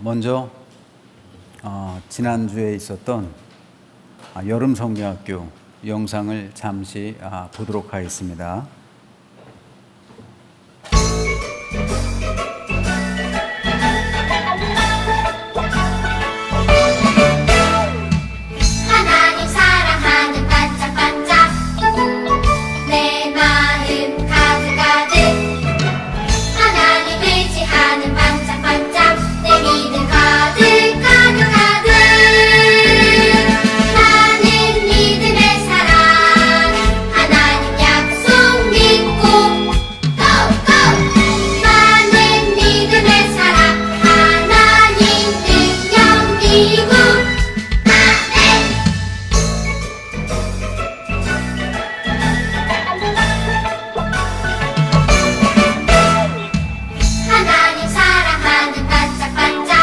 먼저 지난주에 있었던 여름 성경학교 영상을 잠시 보도록 하겠습니다. 하나님 사랑하는 반짝반짝 내 마음 가득가득 하나님 의지하는 반짝반짝 내 믿음 가득가득가득 나는 믿음의 사랑 하나님 약속 믿고 고고 나는 믿음의 사랑 하나님 능력 믿고 하나님 사랑하는 반짝반짝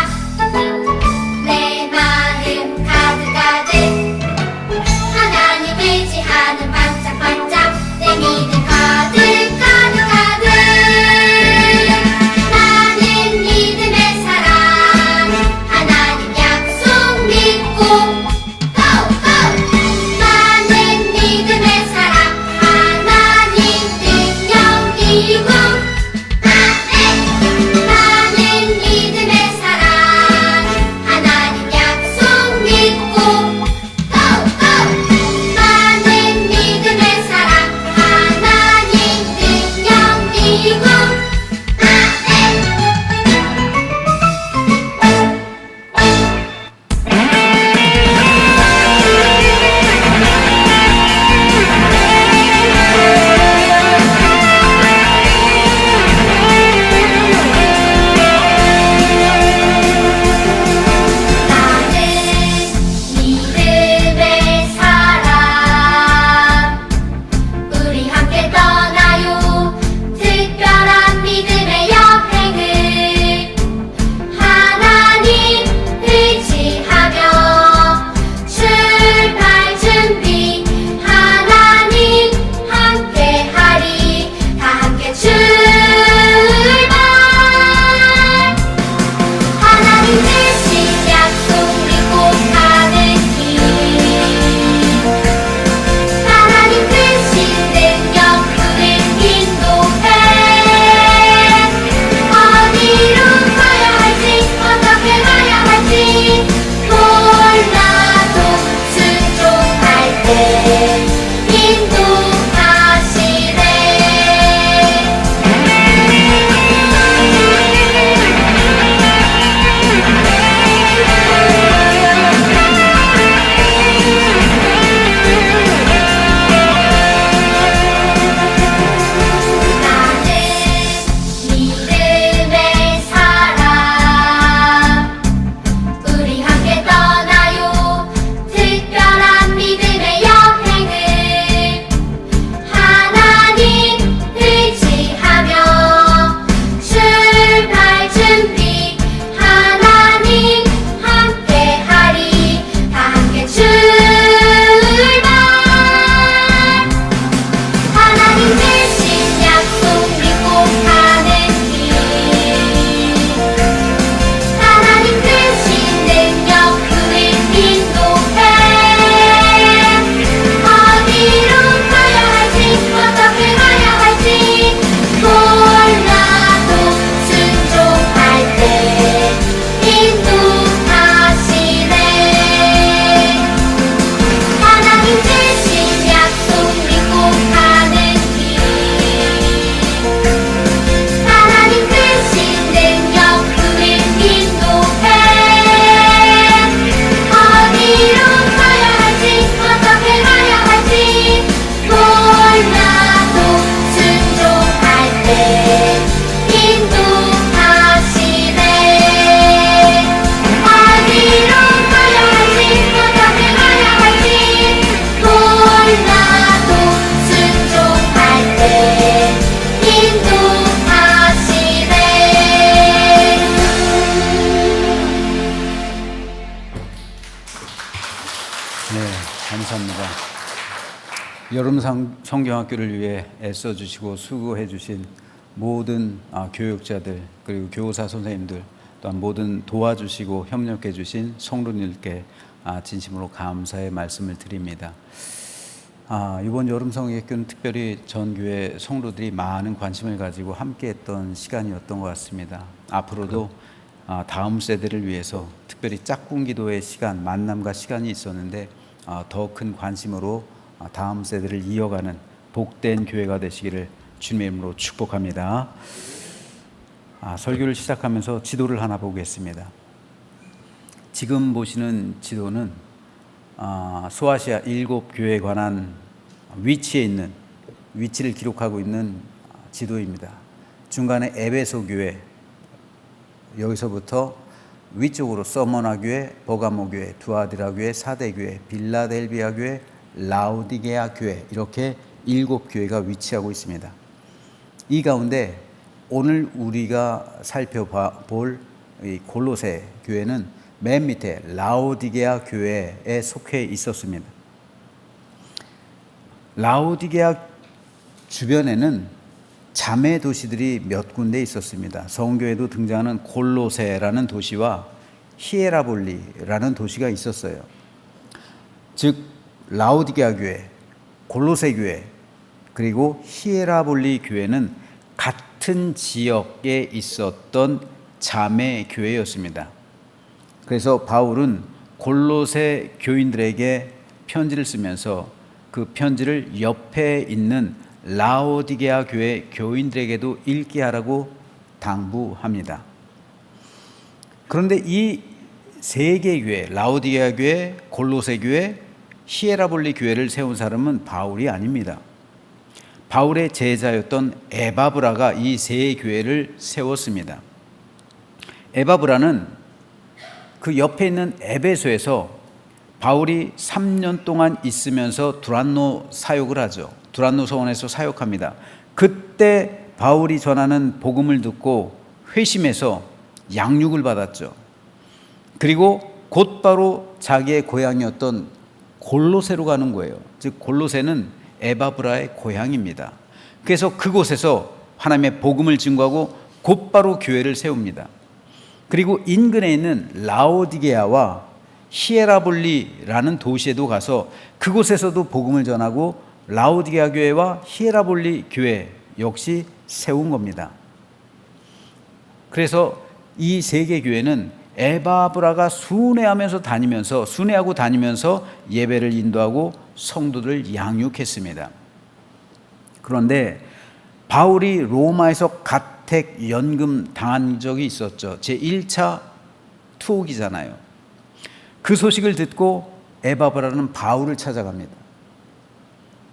내 마음 가득가득 하나님 의지하는 반짝반짝 내 믿음 가득가득가득 나는 믿음의 사랑 하나님 약속 믿고 고고 나는 믿음의 사랑 하나님 능력 믿고 나는 믿음의 사랑 하나님 약속 믿고 고고 나는 믿음의 사랑 하나님 능력 믿고 나는 믿음의 사람 우리 함께 떠나요 특별한 믿음의 여행을 하나님 의지하며 출발 준비 하나님 함께하리 다 함께 출발 하나님 주신 약속 믿고 가는 길 하나님 주신 능력 우릴 인도해 어디로 가야 할지 어떻게 가야 할지 몰라도 순종할 때 인도하시네 나는 믿음의 사람 우리 함께 떠나요 특별한 믿음의 여행을 하나님 의지하며 출발 준비 하나님 함께하리 다 함께 출발 하나님 주신 약속 믿고 가는 길 하나님 주신 능력 우릴 인도해 어디로 가야 할지 어떻게 가야 할지 몰라도 순종할 때 인도하시네 하나님 주신 약속 믿고 가는 길 하나님 주신 능력 우릴 인도해 어디로 가야 할지 어떻게 가야 할지 몰라도 순종할 때 인도하시네 어디로 가야 할지 어떻게 가야 할지 몰라도 순종할 때 인도하시네 네, 감사합니다. 여름 성경학교를 위해 애써주시고 수고해주신 모든 교육자들 그리고 교사 선생님들 또한 모든 도와주시고 협력해 주신 성도님들께 진심으로 감사의 말씀을 드립니다. 이번 여름 성경학교는 특별히 전 교회 성도들이 많은 관심을 가지고 함께했던 시간이었던 것 같습니다. 앞으로도 다음 세대를 위해서 특별히 짝꿍 기도의 시간, 만남과 시간이 있었는데 더 큰 관심으로 다음 세대를 이어가는 복된 교회가 되시기를 주님의 이름으로 축복합니다. 설교를 시작하면서 지도를 하나 보겠습니다. 지금 보시는 지도는 소아시아 7교회에 관한 위치를 기록하고 있는 지도입니다. 중간에 에베소 교회, 여기서부터 위쪽으로 서머나 교회, 버가모 교회, 두아디라 교회, 사대 교회, 빌라델비아 교회, 라오디게아 교회, 이렇게 7교회가 위치하고 있습니다. 이 가운데 오늘 우리가 살펴볼 이 골로새 교회는 맨 밑에 라오디게아 교회에 속해 있었습니다. 라오디게아 주변에는 자매 도시들이 몇 군데 있었습니다. 성경에도 등장하는 골로새라는 도시와 히에라볼리라는 도시가 있었어요. 즉 라오디게아 교회, 골로새 교회, 그리고 히에라볼리 교회는 같은 지역에 있었던 자매 교회였습니다. 그래서 바울은 골로새 교인들에게 편지를 쓰면서 그 편지를 옆에 있는 라오디게아 교회 교인들에게도 읽게 하라고 당부합니다. 그런데 이 세 개 교회, 라오디게아 교회, 골로새 교회, 히에라볼리 교회를 세운 사람은 바울이 아닙니다. 바울의 제자였던 에바브라가 이 세 교회를 세웠습니다. 에바브라는 그 옆에 있는 에베소에서 바울이 3년 동안 있으면서 두란노 사역을 하죠. 두란노 서원에서 사역합니다. 그때 바울이 전하는 복음을 듣고 회심해서 양육을 받았죠. 그리고 곧바로 자기의 고향이었던 골로새로 가는 거예요. 즉 골로새는 에바브라의 고향입니다. 그래서 그곳에서 하나님의 복음을 증거하고 곧바로 교회를 세웁니다. 그리고 인근에 있는 라오디게아와 히에라볼리라는 도시에도 가서 그곳에서도 복음을 전하고 라오디게아 교회와 히에라볼리 교회 역시 세운 겁니다. 그래서 이 세 개 교회는 에바브라가 순회하고 다니면서 예배를 인도하고 성도들 양육했습니다. 그런데 바울이 로마에서 가택 연금 당한 적이 있었죠. 제1차 투옥이잖아요. 그 소식을 듣고 에바브라는 바울을 찾아갑니다.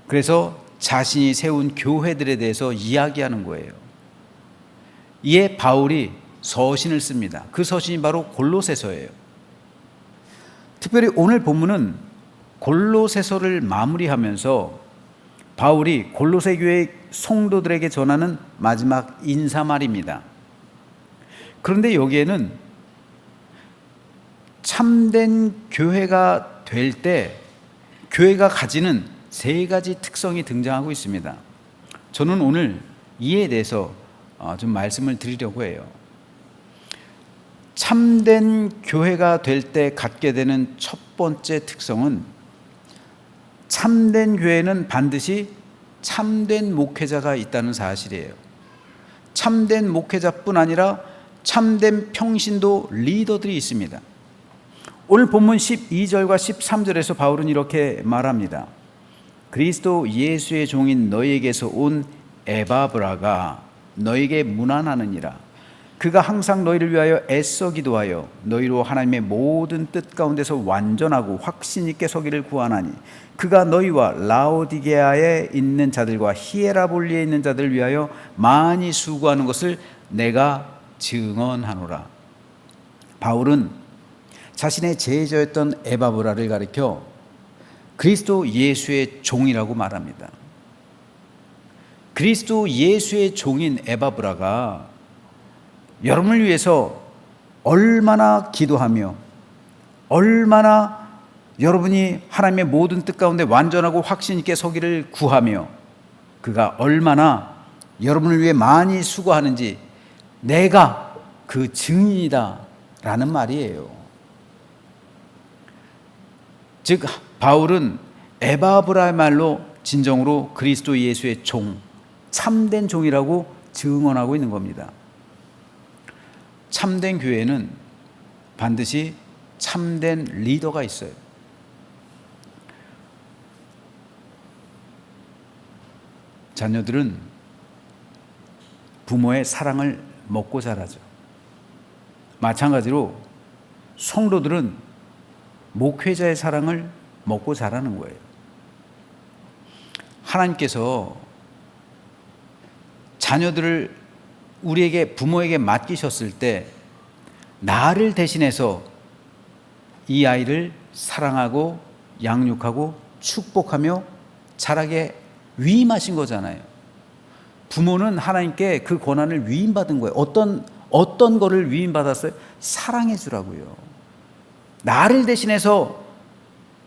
그래서 자신이 세운 교회들에 대해서 이야기하는 거예요. 이에 바울이 서신을 씁니다. 그 서신이 바로 골로새서예요. 특별히 오늘 본문은 골로새서를 마무리하면서 바울이 골로새 교회 성도들에게 전하는 마지막 인사말입니다. 그런데 여기에는 참된 교회가 될 때 교회가 가지는 세 가지 특성이 등장하고 있습니다. 저는 오늘 이에 대해서 좀 말씀을 드리려고 해요. 참된 교회가 될 때 갖게 되는 첫 번째 특성은 참된 교회는 반드시 참된 목회자가 있다는 사실이에요. 참된 목회자뿐 아니라 참된 평신도 리더들이 있습니다. 오늘 본문 12절과 13절에서 바울은 이렇게 말합니다. 그리스도 예수의 종인 너희에게서 온 에바브라가 너희에게 문안하느니라. 그가 항상 너희를 위하여 애써 기도하여 너희로 하나님의 모든 뜻 가운데서 완전하고 확신 있게 서기를 구하나니 그가 너희와 라오디게아에 있는 자들과 히에라볼리에 있는 자들을 위하여 많이 수고하는 것을 내가 증언하노라. 바울은 자신의 제자였던 에바브라를 가리켜 그리스도 예수의 종이라고 말합니다. 그리스도 예수의 종인 에바브라가 여러분을 위해서 얼마나 기도하며 얼마나 여러분이 하나님의 모든 뜻 가운데 완전하고 확신 있게 서기를 구하며 그가 얼마나 여러분을 위해 많이 수고하는지 내가 그 증인이다라는 말이에요. 즉 바울은 에바브라의 말로 진정으로 그리스도 예수의 종, 참된 종이라고 증언하고 있는 겁니다. 참된 교회는 반드시 참된 리더가 있어요. 자녀들은 부모의 사랑을 먹고 자라죠. 마찬가지로 성도들은 목회자의 사랑을 먹고 자라는 거예요. 하나님께서 자녀들을 우리에게 부모에게 맡기셨을 때 나를 대신해서 이 아이를 사랑하고 양육하고 축복하며 자라게 위임하신 거잖아요. 부모는 하나님께 그 권한을 위임받은 거예요. 어떤 거를 위임받았어요? 사랑해 주라고요. 나를 대신해서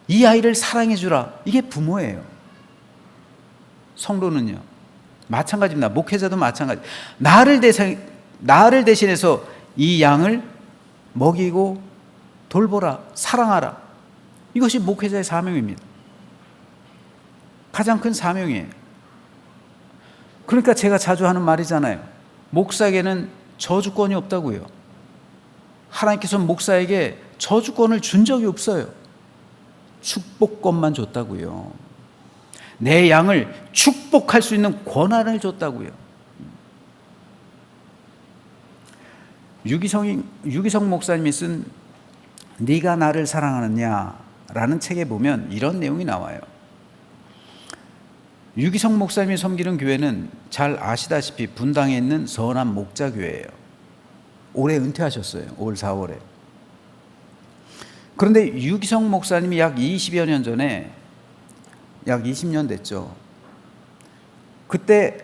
이 아이를 사랑해 주라. 이게 부모예요. 성도는요 마찬가지입니다. 목회자도 마찬가지. 나를 대신해서 이 양을 먹이고 돌보라, 사랑하라. 이것이 목회자의 사명입니다. 가장 큰 사명이에요. 그러니까 제가 자주 하는 말이잖아요. 목사에게는 저주권이 없다고요. 하나님께서 목사에게 저주권을 준 적이 없어요. 축복권만 줬다고요. 내 양을 축복할 수 있는 권한을 줬다고요. 유기성 목사님이 쓴 네가 나를 사랑하느냐 라는 책에 보면 이런 내용이 나와요. 유기성 목사님이 섬기는 교회는 잘 아시다시피 분당에 있는 선한 목자교회예요. 올해 은퇴하셨어요. 올 4월에. 그런데 유기성 목사님이 약 20여 년 전에, 약 20년 됐죠. 그때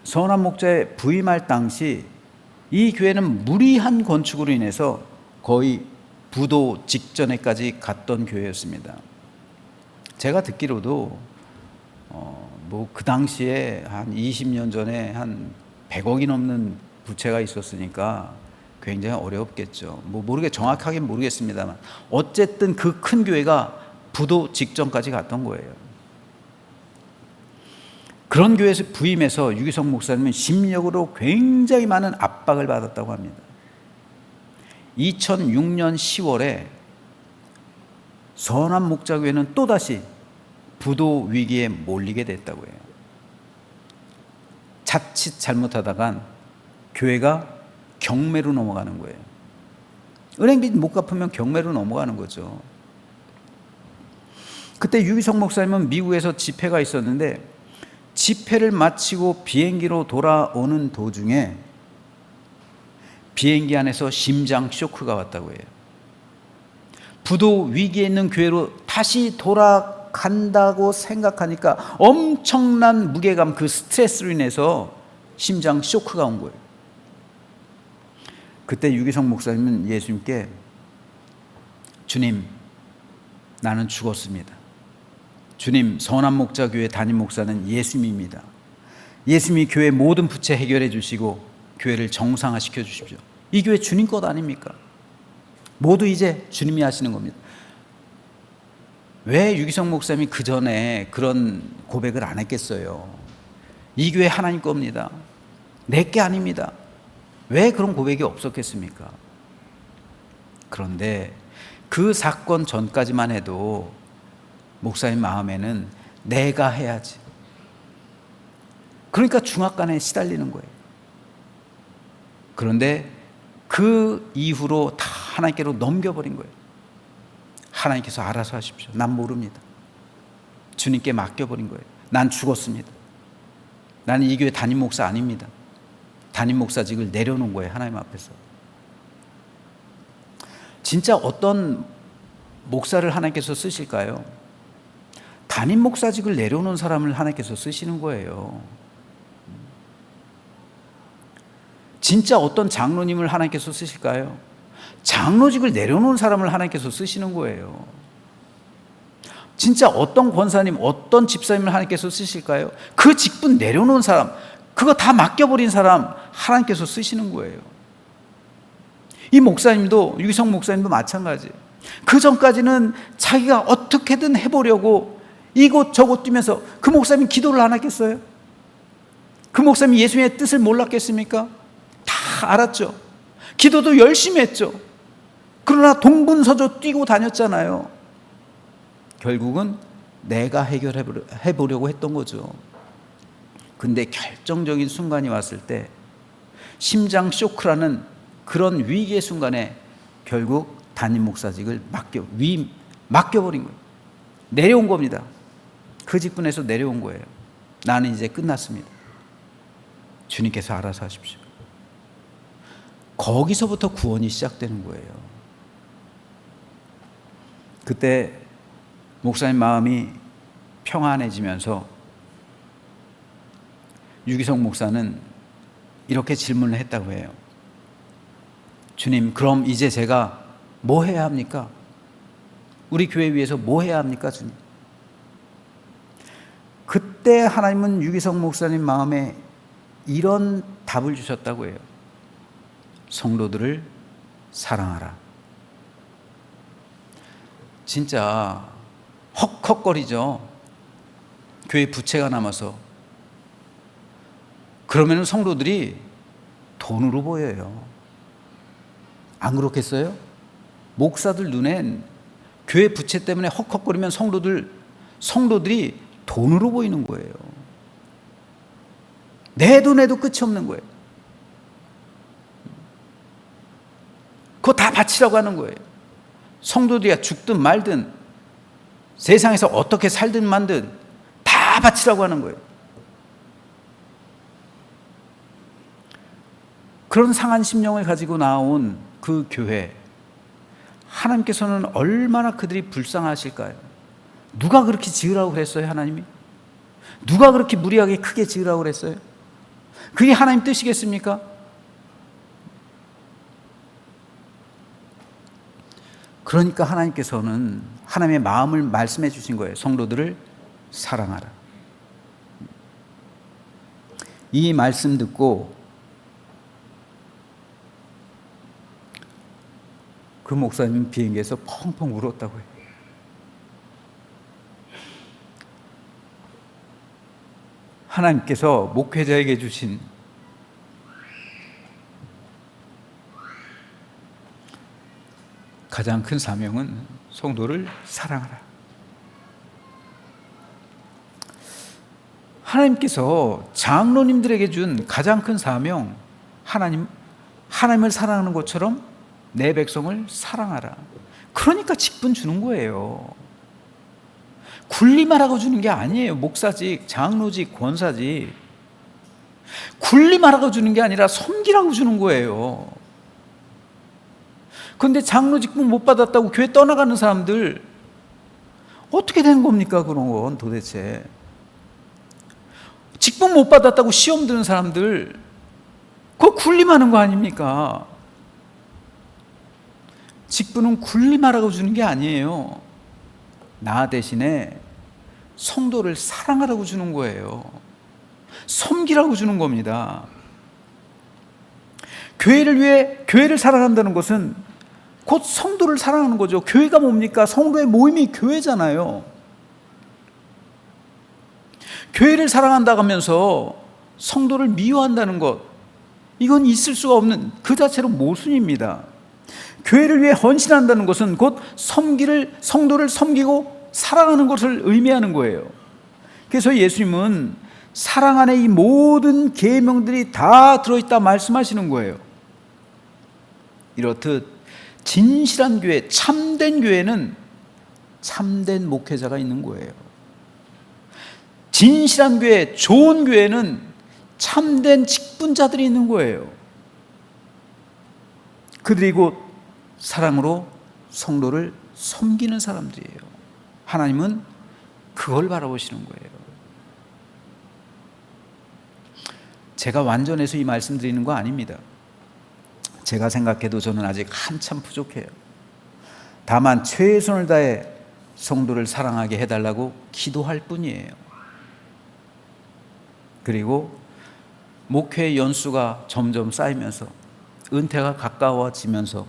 선한 목자에 부임할 당시 이 교회는 무리한 건축으로 인해서 거의 부도 직전에까지 갔던 교회였습니다. 제가 듣기로도 그 당시에 한 20년 전에 한 100억이 넘는 부채가 있었으니까 굉장히 어려웠겠죠. 정확하게 모르겠습니다만 어쨌든 그 큰 교회가 부도 직전까지 갔던 거예요. 그런 교회에서 부임해서 유기성 목사님은 심리적으로 굉장히 많은 압박을 받았다고 합니다. 2006년 10월에 선한 목자교회는 또다시 부도 위기에 몰리게 됐다고 해요. 자칫 잘못하다간 교회가 경매로 넘어가는 거예요. 은행빚 못 갚으면 경매로 넘어가는 거죠. 그때 유기성 목사님은 미국에서 집회가 있었는데 집회를 마치고 비행기로 돌아오는 도중에 비행기 안에서 심장 쇼크가 왔다고 해요. 부도 위기에 있는 교회로 다시 돌아간다고 생각하니까 엄청난 무게감, 그 스트레스로 인해서 심장 쇼크가 온 거예요. 그때 유기성 목사님은 예수님께 주님, 나는 죽었습니다. 주님, 선한 목자 교회 담임 목사는 예수님입니다. 예수님이 교회 모든 부채 해결해 주시고 교회를 정상화시켜 주십시오. 이 교회 주님 것 아닙니까? 모두 이제 주님이 하시는 겁니다. 왜 유기성 목사님이 그 전에 그런 고백을 안 했겠어요? 이 교회 하나님 겁니다. 내 게 아닙니다. 왜 그런 고백이 없었겠습니까? 그런데 그 사건 전까지만 해도 목사님 마음에는 내가 해야지. 그러니까 중압감에 시달리는 거예요. 그런데 그 이후로 다 하나님께로 넘겨버린 거예요. 하나님께서 알아서 하십시오. 난 모릅니다. 주님께 맡겨버린 거예요. 난 죽었습니다. 나는 이 교회 담임 목사 아닙니다. 담임 목사직을 내려놓은 거예요. 하나님 앞에서. 진짜 어떤 목사를 하나님께서 쓰실까요? 담임 목사직을 내려놓은 사람을 하나님께서 쓰시는 거예요. 진짜 어떤 장로님을 하나님께서 쓰실까요? 장로직을 내려놓은 사람을 하나님께서 쓰시는 거예요. 진짜 어떤 권사님, 어떤 집사님을 하나님께서 쓰실까요? 그 직분 내려놓은 사람, 그거 다 맡겨버린 사람 하나님께서 쓰시는 거예요. 이 목사님도, 유기성 목사님도 마찬가지예요. 그 전까지는 자기가 어떻게든 해보려고 이곳 저곳 뛰면서, 그 목사님 기도를 안 했겠어요? 그 목사님 예수님의 뜻을 몰랐겠습니까? 다 알았죠. 기도도 열심히 했죠. 그러나 동분서주 뛰고 다녔잖아요. 결국은 내가 해보려고 했던 거죠. 근데 결정적인 순간이 왔을 때, 심장 쇼크라는 그런 위기의 순간에 결국 담임 목사직을 맡겨버린 거예요. 내려온 겁니다. 그 직분에서 내려온 거예요. 나는 이제 끝났습니다. 주님께서 알아서 하십시오. 거기서부터 구원이 시작되는 거예요. 그때 목사님 마음이 평안해지면서 유기성 목사는 이렇게 질문을 했다고 해요. 주님, 그럼 이제 제가 뭐 해야 합니까? 우리 교회 위해서 뭐 해야 합니까, 주님? 그때 하나님은 유기성 목사님 마음에 이런 답을 주셨다고 해요. 성도들을 사랑하라. 진짜 헉헉거리죠. 교회 부채가 남아서. 그러면 성도들이 돈으로 보여요. 안 그렇겠어요? 목사들 눈엔 교회 부채 때문에 헉헉거리면 성도들이 돈으로 보이는 거예요. 내도 끝이 없는 거예요. 그거 다 바치라고 하는 거예요. 성도들이 죽든 말든 세상에서 어떻게 살든 만든 다 바치라고 하는 거예요. 그런 상한 심령을 가지고 나온 그 교회, 하나님께서는 얼마나 그들이 불쌍하실까요? 누가 그렇게 지으라고 그랬어요, 하나님이? 누가 그렇게 무리하게 크게 지으라고 그랬어요? 그게 하나님 뜻이겠습니까? 그러니까 하나님께서는 하나님의 마음을 말씀해 주신 거예요. 성도들을 사랑하라. 이 말씀 듣고 그 목사님은 비행기에서 펑펑 울었다고 해요. 하나님께서 목회자에게 주신 가장 큰 사명은 성도를 사랑하라. 하나님께서 장로님들에게 준 가장 큰 사명, 하나님을 사랑하는 것처럼 내 백성을 사랑하라. 그러니까 직분 주는 거예요. 군림하라고 주는 게 아니에요. 목사직, 장로직, 권사직. 군림하라고 주는 게 아니라 섬기라고 주는 거예요. 그런데 장로 직분 못 받았다고 교회 떠나가는 사람들 어떻게 되는 겁니까? 그런 건 도대체. 직분 못 받았다고 시험 드는 사람들 그거 군림하는 거 아닙니까? 직분은 군림하라고 주는 게 아니에요. 나 대신에 성도를 사랑하라고 주는 거예요. 섬기라고 주는 겁니다. 교회를 위해 교회를 사랑한다는 것은 곧 성도를 사랑하는 거죠. 교회가 뭡니까? 성도의 모임이 교회잖아요. 교회를 사랑한다고 하면서 성도를 미워한다는 것, 이건 있을 수가 없는, 그 자체로 모순입니다. 교회를 위해 헌신한다는 것은 곧 성도를 섬기고 사랑하는 것을 의미하는 거예요. 그래서 예수님은 사랑 안에 이 모든 계명들이 다 들어있다 말씀하시는 거예요. 이렇듯 진실한 교회, 참된 교회는 참된 목회자가 있는 거예요. 진실한 교회, 좋은 교회는 참된 직분자들이 있는 거예요. 그들이 곧 사랑으로 성도를 섬기는 사람들이에요. 하나님은 그걸 바라보시는 거예요. 제가 완전해서 이 말씀 드리는 거 아닙니다. 제가 생각해도 저는 아직 한참 부족해요. 다만 최선을 다해 성도를 사랑하게 해달라고 기도할 뿐이에요. 그리고 목회 연수가 점점 쌓이면서 은퇴가 가까워지면서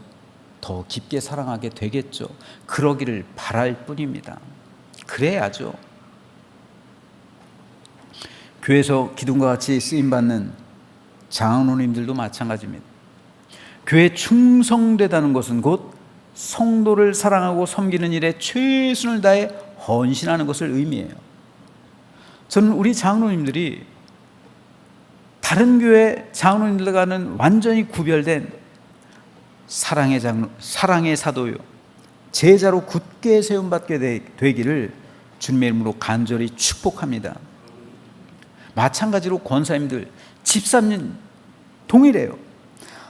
더 깊게 사랑하게 되겠죠. 그러기를 바랄 뿐입니다. 그래야죠. 교회에서 기둥과 같이 쓰임받는 장로님들도 마찬가지입니다. 교회에 충성되다는 것은 곧 성도를 사랑하고 섬기는 일에 최선을 다해 헌신하는 것을 의미해요. 저는 우리 장로님들이 다른 교회 장로님들과는 완전히 구별된 사랑의 사도요, 제자로 굳게 세움받게 되기를 주님의 이름으로 간절히 축복합니다. 마찬가지로 권사님들, 집사님 동일해요.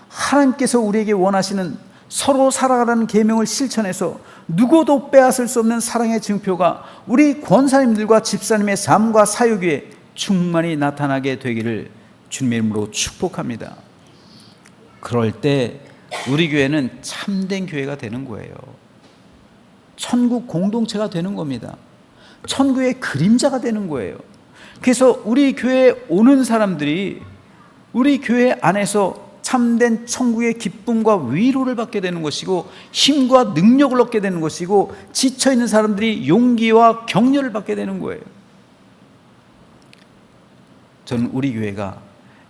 하나님께서 우리에게 원하시는 서로 사랑하라는 계명을 실천해서 누구도 빼앗을 수 없는 사랑의 증표가 우리 권사님들과 집사님의 삶과 사역 위에 충만히 나타나게 되기를 주님의 이름으로 축복합니다. 그럴 때 우리 교회는 참된 교회가 되는 거예요. 천국 공동체가 되는 겁니다. 천국의 그림자가 되는 거예요. 그래서 우리 교회에 오는 사람들이 우리 교회 안에서 참된 천국의 기쁨과 위로를 받게 되는 것이고, 힘과 능력을 얻게 되는 것이고, 지쳐있는 사람들이 용기와 격려를 받게 되는 거예요. 저는 우리 교회가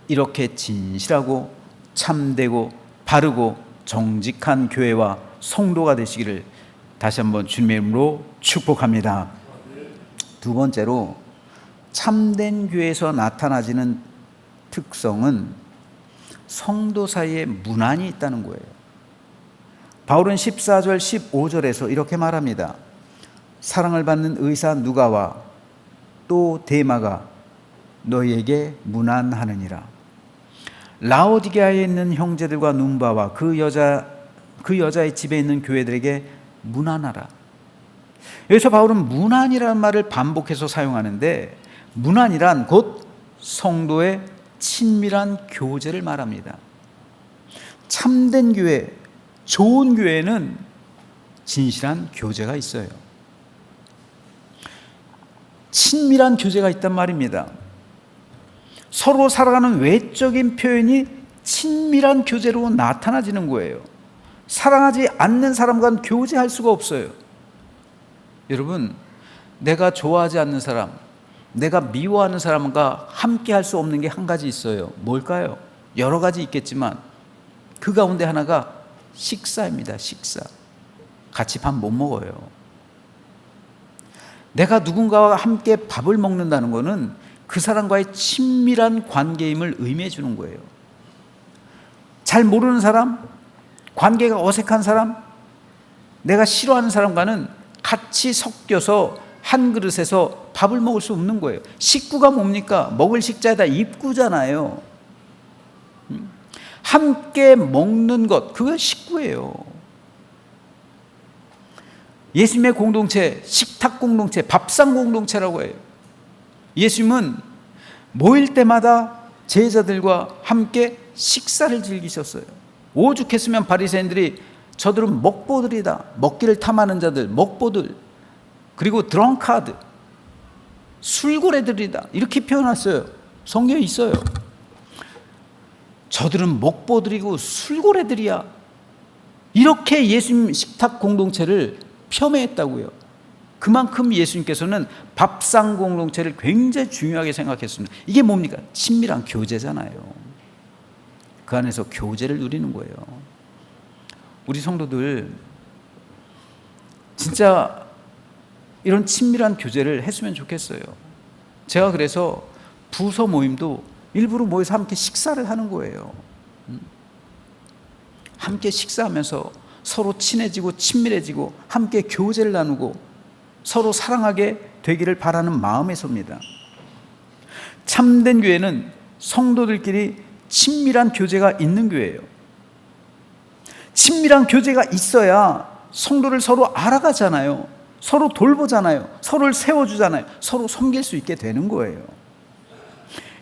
이렇게 진실하고 참되고 바르고 정직한 교회와 성도가 되시기를 다시 한번 주님의 이름으로 축복합니다. 두 번째로, 참된 교회에서 나타나지는 특성은 성도 사이에 문안이 있다는 거예요. 바울은 14절 15절에서 이렇게 말합니다. 사랑을 받는 의사 누가와 또 데마가 너희에게 문안하느니라. 라오디게아에 있는 형제들과 눈바와 그 여자의 집에 있는 교회들에게 문안하라. 여기서 바울은 문안이라는 말을 반복해서 사용하는데, 문안이란 곧 성도의 친밀한 교제를 말합니다. 참된 교회, 좋은 교회는 진실한 교제가 있어요. 친밀한 교제가 있단 말입니다. 서로 살아가는 외적인 표현이 친밀한 교제로 나타나지는 거예요. 사랑하지 않는 사람과는 교제할 수가 없어요. 여러분, 내가 좋아하지 않는 사람, 내가 미워하는 사람과 함께 할 수 없는 게 한 가지 있어요. 뭘까요? 여러 가지 있겠지만 그 가운데 하나가 식사입니다. 식사. 같이 밥 못 먹어요. 내가 누군가와 함께 밥을 먹는다는 것은 그 사람과의 친밀한 관계임을 의미해 주는 거예요. 잘 모르는 사람, 관계가 어색한 사람, 내가 싫어하는 사람과는 같이 섞여서 한 그릇에서 밥을 먹을 수 없는 거예요. 식구가 뭡니까? 먹을 식자에다 입구잖아요. 함께 먹는 것, 그거 식구예요. 예수님의 공동체, 식탁 공동체, 밥상 공동체라고 해요. 예수님은 모일 때마다 제자들과 함께 식사를 즐기셨어요. 오죽했으면 바리새인들이 저들은 먹보들이다, 먹기를 탐하는 자들, 먹보들, 그리고 드렁카드, 술고래들이다, 이렇게 표현했어요. 성경에 있어요. 저들은 먹보들이고 술고래들이야, 이렇게 예수님 식탁 공동체를 폄훼했다고요. 그만큼 예수님께서는 밥상 공동체를 굉장히 중요하게 생각했습니다. 이게 뭡니까? 친밀한 교제잖아요. 그 안에서 교제를 누리는 거예요. 우리 성도들 진짜 이런 친밀한 교제를 했으면 좋겠어요. 제가 그래서 부서 모임도 일부러 모여서 함께 식사를 하는 거예요. 함께 식사하면서 서로 친해지고 친밀해지고 함께 교제를 나누고 서로 사랑하게 되기를 바라는 마음에서입니다. 참된 교회는 성도들끼리 친밀한 교제가 있는 교회예요. 친밀한 교제가 있어야 성도를 서로 알아가잖아요. 서로 돌보잖아요. 서로를 세워주잖아요. 서로 섬길 수 있게 되는 거예요.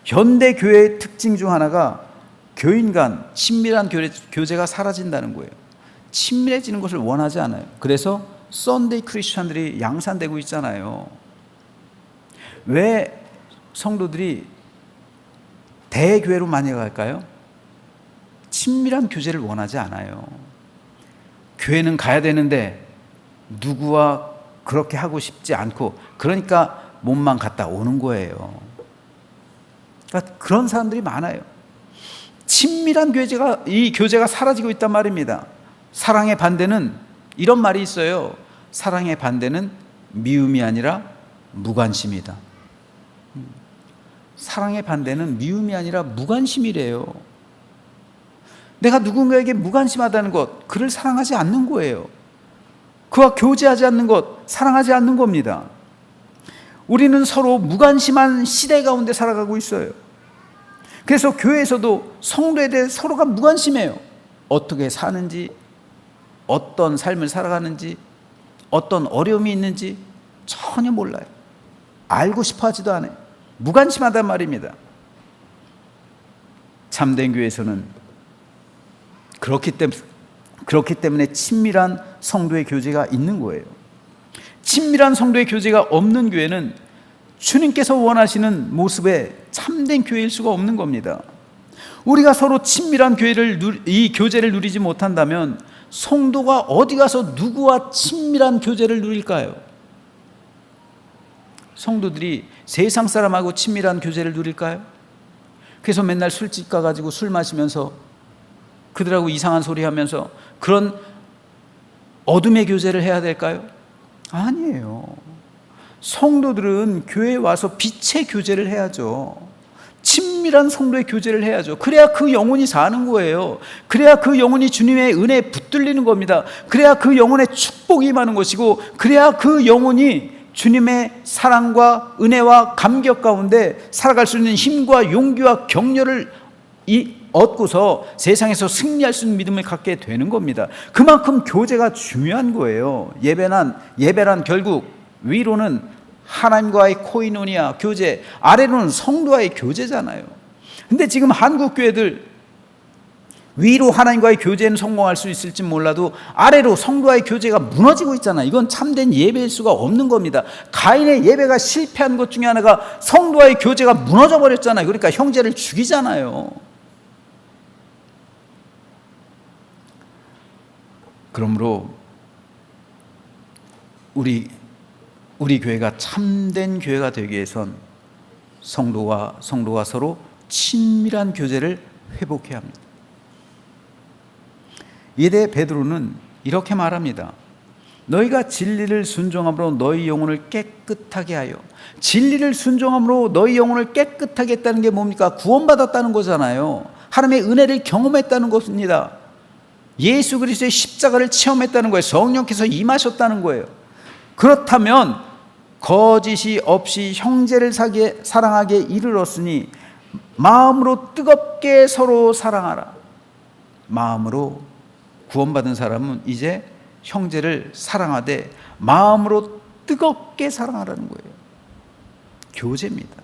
현대 교회의 특징 중 하나가 교인 간 친밀한 교제가 사라진다는 거예요. 친밀해지는 것을 원하지 않아요. 그래서 썬데이 크리스천들이 양산되고 있잖아요. 왜 성도들이 대교회로 많이 갈까요? 친밀한 교제를 원하지 않아요. 교회는 가야 되는데 누구와 그렇게 하고 싶지 않고, 그러니까 몸만 갔다 오는 거예요. 그러니까 그런 사람들이 많아요. 친밀한 이 교제가 사라지고 있단 말입니다. 사랑의 반대는 이런 말이 있어요. 사랑의 반대는 미움이 아니라 무관심이다. 사랑의 반대는 미움이 아니라 무관심이래요. 내가 누군가에게 무관심하다는 것, 그를 사랑하지 않는 거예요. 그와 교제하지 않는 것, 사랑하지 않는 겁니다. 우리는 서로 무관심한 시대 가운데 살아가고 있어요. 그래서 교회에서도 성도에 대해 서로가 무관심해요. 어떻게 사는지, 어떤 삶을 살아가는지, 어떤 어려움이 있는지 전혀 몰라요. 알고 싶어 하지도 않아요. 무관심하단 말입니다. 참된 교회에서는 그렇기 때문에 친밀한 성도의 교제가 있는 거예요. 친밀한 성도의 교제가 없는 교회는 주님께서 원하시는 모습의 참된 교회일 수가 없는 겁니다. 우리가 서로 친밀한 이 교제를 누리지 못한다면 성도가 어디 가서 누구와 친밀한 교제를 누릴까요? 성도들이 세상 사람하고 친밀한 교제를 누릴까요? 그래서 맨날 술집 가가지고 술 마시면서 그들하고 이상한 소리 하면서 그런 어둠의 교제를 해야 될까요? 아니에요. 성도들은 교회에 와서 빛의 교제를 해야죠. 친밀한 성도의 교제를 해야죠. 그래야 그 영혼이 사는 거예요. 그래야 그 영혼이 주님의 은혜에 붙들리는 겁니다. 그래야 그 영혼의 축복이 임하는 것이고, 그래야 그 영혼이 주님의 사랑과 은혜와 감격 가운데 살아갈 수 있는 힘과 용기와 격려를 얻고서 세상에서 승리할 수 있는 믿음을 갖게 되는 겁니다. 그만큼 교제가 중요한 거예요. 예배란 결국 위로는 하나님과의 코이노니아 교제, 아래로는 성도와의 교제잖아요. 근데 지금 한국 교회들 위로 하나님과의 교제는 성공할 수 있을지 몰라도 아래로 성도와의 교제가 무너지고 있잖아요. 이건 참된 예배일 수가 없는 겁니다. 가인의 예배가 실패한 것 중에 하나가 성도와의 교제가 무너져 버렸잖아요. 그러니까 형제를 죽이잖아요. 그러므로 우리 교회가 참된 교회가 되기 위해선 성도가 서로 친밀한 교제를 회복해야 합니다. 이에 대해 베드로는 이렇게 말합니다. 너희가 진리를 순종함으로 너희 영혼을 깨끗하게 하여. 진리를 순종함으로 너희 영혼을 깨끗하게 했다는 게 뭡니까? 구원받았다는 거잖아요. 하나님의 은혜를 경험했다는 것입니다. 예수 그리스도의 십자가를 체험했다는 거예요. 성령께서 임하셨다는 거예요. 그렇다면 거짓이 없이 형제를 사랑하게 이르렀으니 마음으로 뜨겁게 서로 사랑하라. 마음으로 구원받은 사람은 이제 형제를 사랑하되 마음으로 뜨겁게 사랑하라는 거예요. 교제입니다.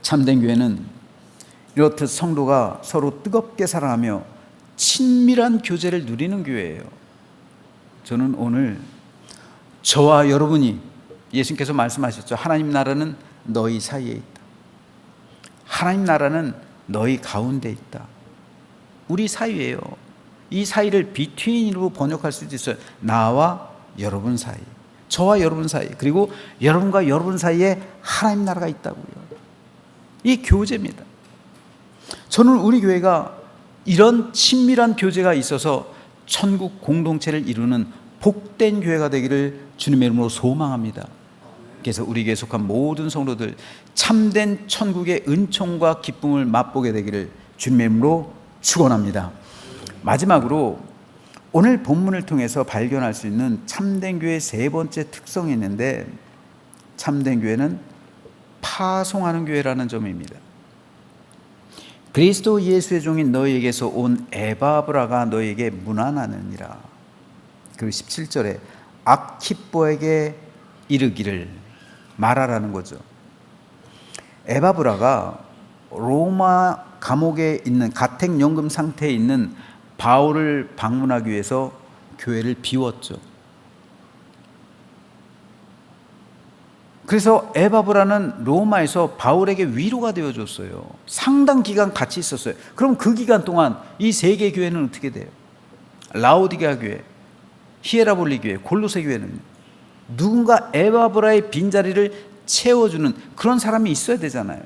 참된 교회는 이렇듯 성도가 서로 뜨겁게 사랑하며 친밀한 교제를 누리는 교회예요. 저는 오늘 저와 여러분이, 예수님께서 말씀하셨죠. 하나님 나라는 너희 사이에 있다. 하나님 나라는 너희 가운데 있다. 우리 사이예요. 이 사이를 비트윈으로 번역할 수도 있어요. 나와 여러분 사이, 저와 여러분 사이, 그리고 여러분과 여러분 사이에 하나님 나라가 있다고요. 이 교제입니다. 저는 우리 교회가 이런 친밀한 교제가 있어서 천국 공동체를 이루는 복된 교회가 되기를 주님의 이름으로 소망합니다. 그래서 우리 교회에 속한 모든 성도들 참된 천국의 은총과 기쁨을 맛보게 되기를 주님의 이름으로 축원합니다. 마지막으로 오늘 본문을 통해서 발견할 수 있는 참된 교회의 세 번째 특성이 있는데, 참된 교회는 파송하는 교회라는 점입니다. 그리스도 예수의 종인 너희에게서 온 에바브라가 너희에게 문안하느니라. 그리고 17절에 아키뽀에게 이르기를 말하라는 거죠. 에바브라가 로마 감옥에 있는 가택연금 상태에 있는 바울을 방문하기 위해서 교회를 비웠죠. 그래서 에바브라는 로마에서 바울에게 위로가 되어줬어요. 상당 기간 같이 있었어요. 그럼 그 기간 동안 이 세 개 교회는 어떻게 돼요? 라오디게아 교회, 히에라볼리 교회, 골로새 교회는 누군가 에바브라의 빈자리를 채워주는 그런 사람이 있어야 되잖아요.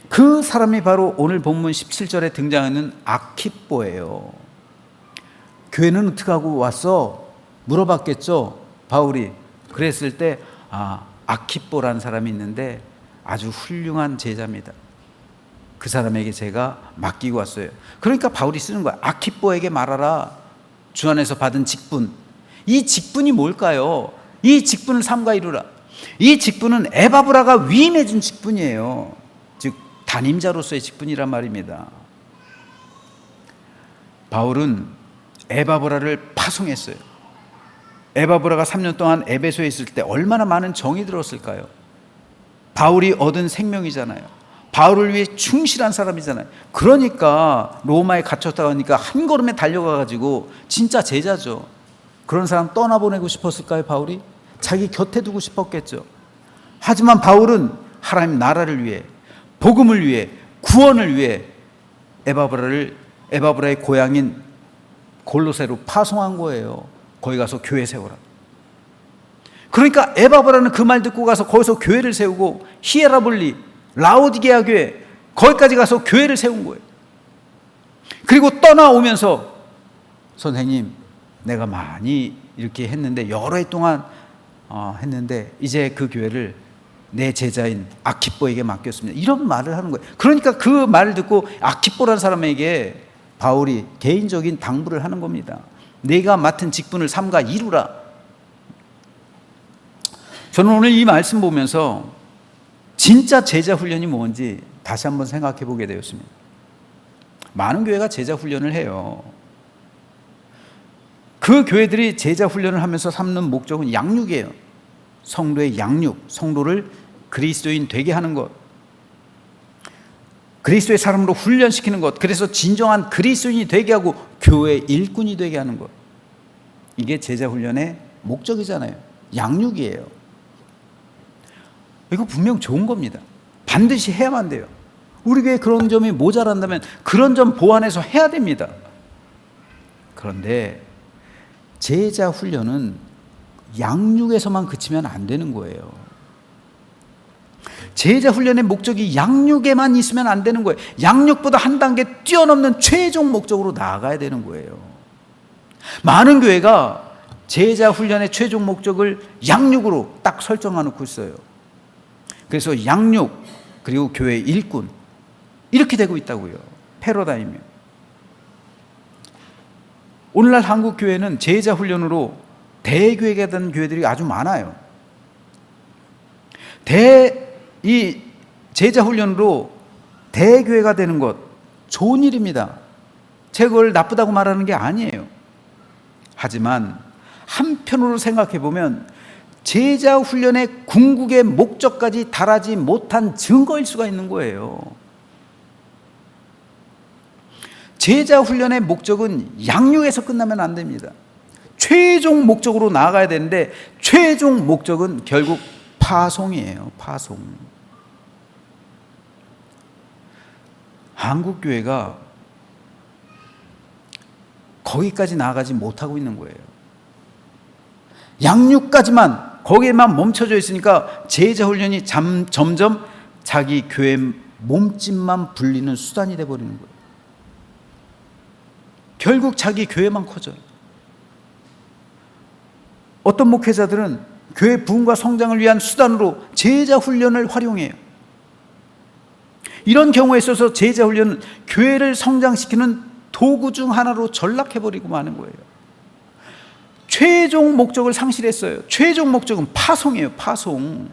그 사람이 바로 오늘 본문 17절에 등장하는 아키뽀예요. 교회는 어떻게 하고 왔어? 물어봤겠죠, 바울이. 그랬을 때 아키뽀라는 사람이 있는데 아주 훌륭한 제자입니다. 그 사람에게 제가 맡기고 왔어요. 그러니까 바울이 쓰는 거야. 아키뽀에게 말하라. 주 안에서 받은 직분. 이 직분이 뭘까요? 이 직분을 삼가 이루라. 이 직분은 에바브라가 위임해 준 직분이에요. 즉 단임자로서의 직분이란 말입니다. 바울은 에바브라를 파송했어요. 에바브라가 3년 동안 에베소에 있을 때 얼마나 많은 정이 들었을까요? 바울이 얻은 생명이잖아요. 바울을 위해 충실한 사람이잖아요. 그러니까 로마에 갇혔다가 하니까 한 걸음에 달려가가지고 진짜 제자죠. 그런 사람 떠나보내고 싶었을까요, 바울이? 자기 곁에 두고 싶었겠죠. 하지만 바울은 하나님 나라를 위해, 복음을 위해, 구원을 위해 에바브라의 고향인 골로새로 파송한 거예요. 거기 가서 교회 세우라. 그러니까 에바브라는 그 말 듣고 가서 거기서 교회를 세우고 히에라볼리, 라오디게아 교회, 거기까지 가서 교회를 세운 거예요. 그리고 떠나오면서 선생님, 내가 많이 이렇게 했는데 여러 해 동안 했는데 이제 그 교회를 내 제자인 아키뽀에게 맡겼습니다. 이런 말을 하는 거예요. 그러니까 그 말을 듣고 아키뽀라는 사람에게 바울이 개인적인 당부를 하는 겁니다. 내가 맡은 직분을 삼가 이루라. 저는 오늘 이 말씀 보면서 진짜 제자 훈련이 뭔지 다시 한번 생각해 보게 되었습니다. 많은 교회가 제자 훈련을 해요. 그 교회들이 제자 훈련을 하면서 삼는 목적은 양육이에요. 성도의 양육, 성도를 그리스도인 되게 하는 것, 그리스도의 사람으로 훈련시키는 것, 그래서 진정한 그리스도인이 되게 하고 교회의 일꾼이 되게 하는 것. 이게 제자 훈련의 목적이잖아요. 양육이에요. 이거 분명 좋은 겁니다. 반드시 해야만 돼요. 우리 교회에 그런 점이 모자란다면 그런 점 보완해서 해야 됩니다. 그런데 제자 훈련은 양육에서만 그치면 안 되는 거예요. 제자 훈련의 목적이 양육에만 있으면 안 되는 거예요. 양육보다 한 단계 뛰어넘는 최종 목적으로 나아가야 되는 거예요. 많은 교회가 제자 훈련의 최종 목적을 양육으로 딱 설정해놓고 있어요. 그래서 양육 그리고 교회 일꾼 이렇게 되고 있다고요. 패러다임이. 오늘날 한국 교회는 제자 훈련으로 대교회가 되는 교회들이 아주 많아요. 이 제자 훈련으로 대교회가 되는 것 좋은 일입니다. 제가 그걸 나쁘다고 말하는 게 아니에요. 하지만 한편으로 생각해 보면 제자 훈련의 궁극의 목적까지 달하지 못한 증거일 수가 있는 거예요. 제자 훈련의 목적은 양육에서 끝나면 안 됩니다. 최종 목적으로 나아가야 되는데 최종 목적은 결국 파송이에요. 파송. 한국 교회가 거기까지 나아가지 못하고 있는 거예요. 양육까지만 거기에만 멈춰져 있으니까 제자 훈련이 점점 자기 교회 몸집만 불리는 수단이 돼버리는 거예요. 결국 자기 교회만 커져요. 어떤 목회자들은 교회 부흥과 성장을 위한 수단으로 제자 훈련을 활용해요. 이런 경우에 있어서 제자 훈련은 교회를 성장시키는 도구 중 하나로 전락해버리고 마는 거예요. 최종 목적을 상실했어요. 최종 목적은 파송이에요. 파송.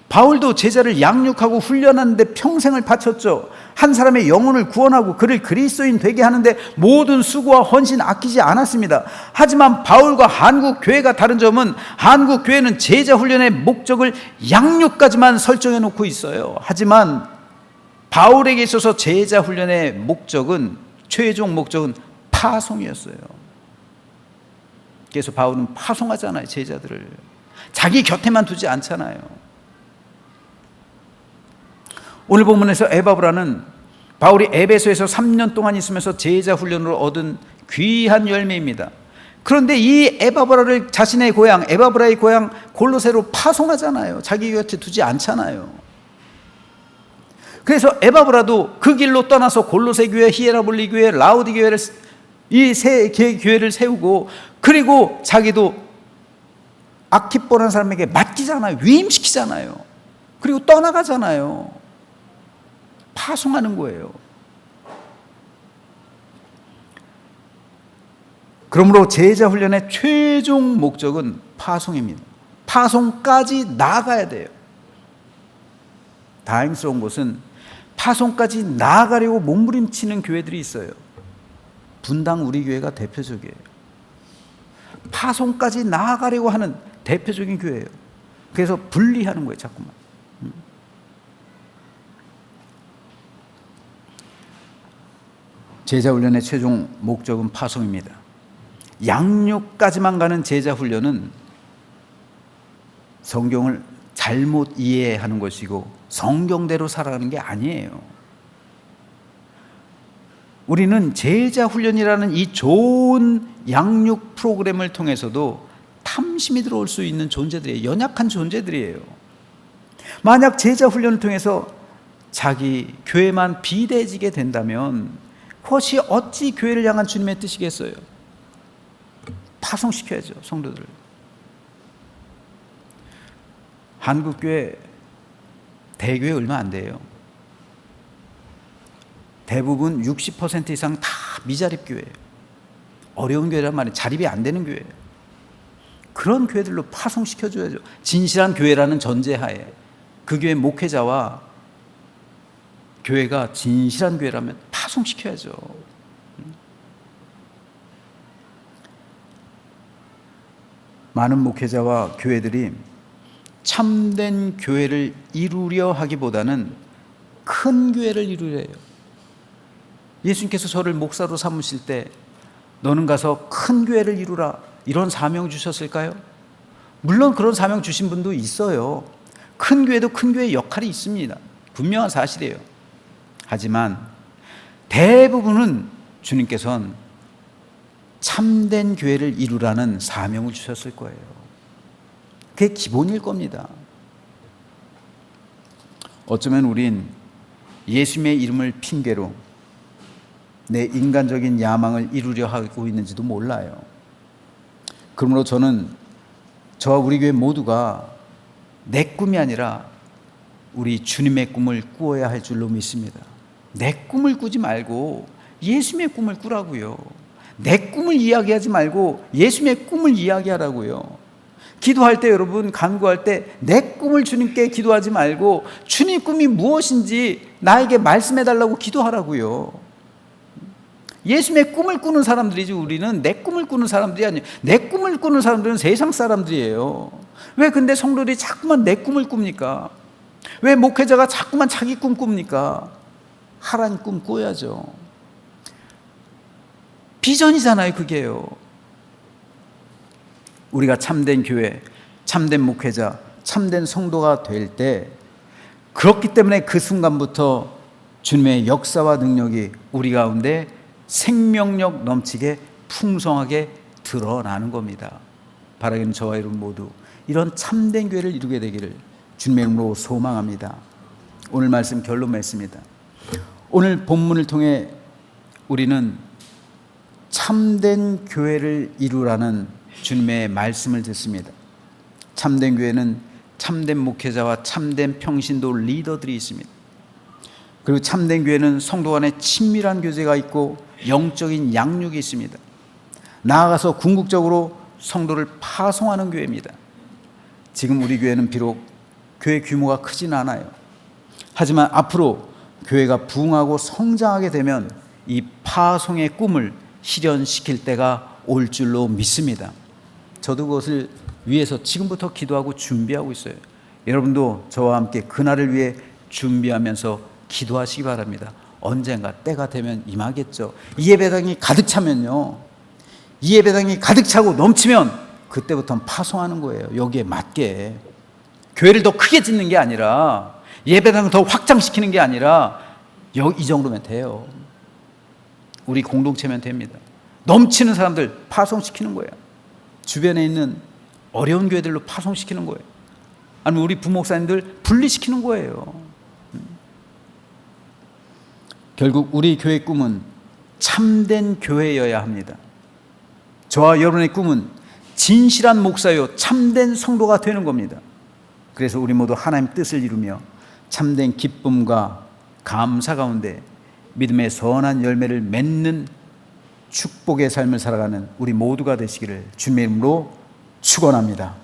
바울도 제자를 양육하고 훈련하는데 평생을 바쳤죠. 한 사람의 영혼을 구원하고 그를 그리스도인 되게 하는데 모든 수고와 헌신 아끼지 않았습니다. 하지만 바울과 한국 교회가 다른 점은 한국 교회는 제자 훈련의 목적을 양육까지만 설정해 놓고 있어요. 하지만 바울에게 있어서 제자 훈련의 목적은 최종 목적은 파송이었어요. 그래서 바울은 파송하잖아요. 제자들을. 자기 곁에만 두지 않잖아요. 오늘 본문에서 에바브라는 바울이 에베소에서 3년 동안 있으면서 제자 훈련으로 얻은 귀한 열매입니다. 그런데 이 에바브라를 자신의 고향, 에바브라의 고향 골로새로 파송하잖아요. 자기 곁에 두지 않잖아요. 그래서 에바브라도 그 길로 떠나서 골로새 교회, 히에라볼리 교회, 라우디 교회를, 이 세 교회를 세우고, 그리고 자기도 아키뽀라는 사람에게 맡기잖아요. 위임시키잖아요. 그리고 떠나가잖아요. 파송하는 거예요. 그러므로 제자 훈련의 최종 목적은 파송입니다. 파송까지 나아가야 돼요. 다행스러운 것은 파송까지 나아가려고 몸부림치는 교회들이 있어요. 분당 우리 교회가 대표적이에요. 파송까지 나아가려고 하는 대표적인 교회예요. 그래서 분리하는 거예요, 자꾸만. 제자 훈련의 최종 목적은 파송입니다. 양육까지만 가는 제자 훈련은 성경을 잘못 이해하는 것이고 성경대로 살아가는 게 아니에요. 우리는 제자 훈련이라는 이 좋은 양육 프로그램을 통해서도 탐심이 들어올 수 있는 존재들이에요. 연약한 존재들이에요. 만약 제자 훈련을 통해서 자기 교회만 비대해지게 된다면 그것이 어찌 교회를 향한 주님의 뜻이겠어요? 파송시켜야죠, 성도들을. 한국교회 대교회 얼마 안 돼요. 대부분 60% 이상 다 미자립 교회예요. 어려운 교회란 말이에요. 자립이 안 되는 교회예요. 그런 교회들로 파송시켜줘야죠. 진실한 교회라는 전제하에 그 교회 목회자와 교회가 진실한 교회라면 파송시켜야죠. 많은 목회자와 교회들이 참된 교회를 이루려 하기보다는 큰 교회를 이루려 해요. 예수님께서 저를 목사로 삼으실 때 너는 가서 큰 교회를 이루라, 이런 사명 주셨을까요? 물론 그런 사명 주신 분도 있어요. 큰 교회도 큰 교회의 역할이 있습니다. 분명한 사실이에요. 하지만 대부분은 주님께서는 참된 교회를 이루라는 사명을 주셨을 거예요. 그게 기본일 겁니다. 어쩌면 우린 예수님의 이름을 핑계로 내 인간적인 야망을 이루려 하고 있는지도 몰라요. 그러므로 저는 저와 우리 교회 모두가 내 꿈이 아니라 우리 주님의 꿈을 꾸어야 할 줄로 믿습니다. 내 꿈을 꾸지 말고 예수님의 꿈을 꾸라고요. 내 꿈을 이야기하지 말고 예수님의 꿈을 이야기하라고요. 기도할 때, 여러분 간구할 때 내 꿈을 주님께 기도하지 말고 주님 꿈이 무엇인지 나에게 말씀해 달라고 기도하라고요. 예수님의 꿈을 꾸는 사람들이지 우리는 내 꿈을 꾸는 사람들이 아니에요. 내 꿈을 꾸는 사람들은 세상 사람들이에요. 왜 근데 성도들이 자꾸만 내 꿈을 꿉니까? 왜 목회자가 자꾸만 자기 꿈 꿉니까? 하나님 꿈 꿔야죠. 비전이잖아요, 그게요. 우리가 참된 교회, 참된 목회자, 참된 성도가 될 때, 그렇기 때문에 그 순간부터 주님의 역사와 능력이 우리 가운데 생명력 넘치게 풍성하게 드러나는 겁니다. 바라기는 저와 여러분 모두 이런 참된 교회를 이루게 되기를 주님의 이름으로 소망합니다. 오늘 말씀 결론 맺습니다. 오늘 본문을 통해 우리는 참된 교회를 이루라는 주님의 말씀을 듣습니다. 참된 교회는 참된 목회자와 참된 평신도 리더들이 있습니다. 그리고 참된 교회는 성도 간에 친밀한 교제가 있고 영적인 양육이 있습니다. 나아가서 궁극적으로 성도를 파송하는 교회입니다. 지금 우리 교회는 비록 교회 규모가 크진 않아요. 하지만 앞으로 교회가 부흥하고 성장하게 되면 이 파송의 꿈을 실현시킬 때가 올 줄로 믿습니다. 저도 그것을 위해서 지금부터 기도하고 준비하고 있어요. 여러분도 저와 함께 그날을 위해 준비하면서 기도하시기 바랍니다. 언젠가 때가 되면 임하겠죠. 이 예배당이 가득 차면요, 이 예배당이 가득 차고 넘치면 그때부터는 파송하는 거예요. 여기에 맞게. 교회를 더 크게 짓는 게 아니라, 예배당을 더 확장시키는 게 아니라, 이 정도면 돼요. 우리 공동체면 됩니다. 넘치는 사람들 파송시키는 거예요. 주변에 있는 어려운 교회들로 파송시키는 거예요. 아니면 우리 부목사님들 분리시키는 거예요. 결국 우리 교회의 꿈은 참된 교회여야 합니다. 저와 여러분의 꿈은 진실한 목사요 참된 성도가 되는 겁니다. 그래서 우리 모두 하나님 뜻을 이루며 참된 기쁨과 감사 가운데 믿음의 선한 열매를 맺는 축복의 삶을 살아가는 우리 모두가 되시기를 주님의 이름으로 축원합니다.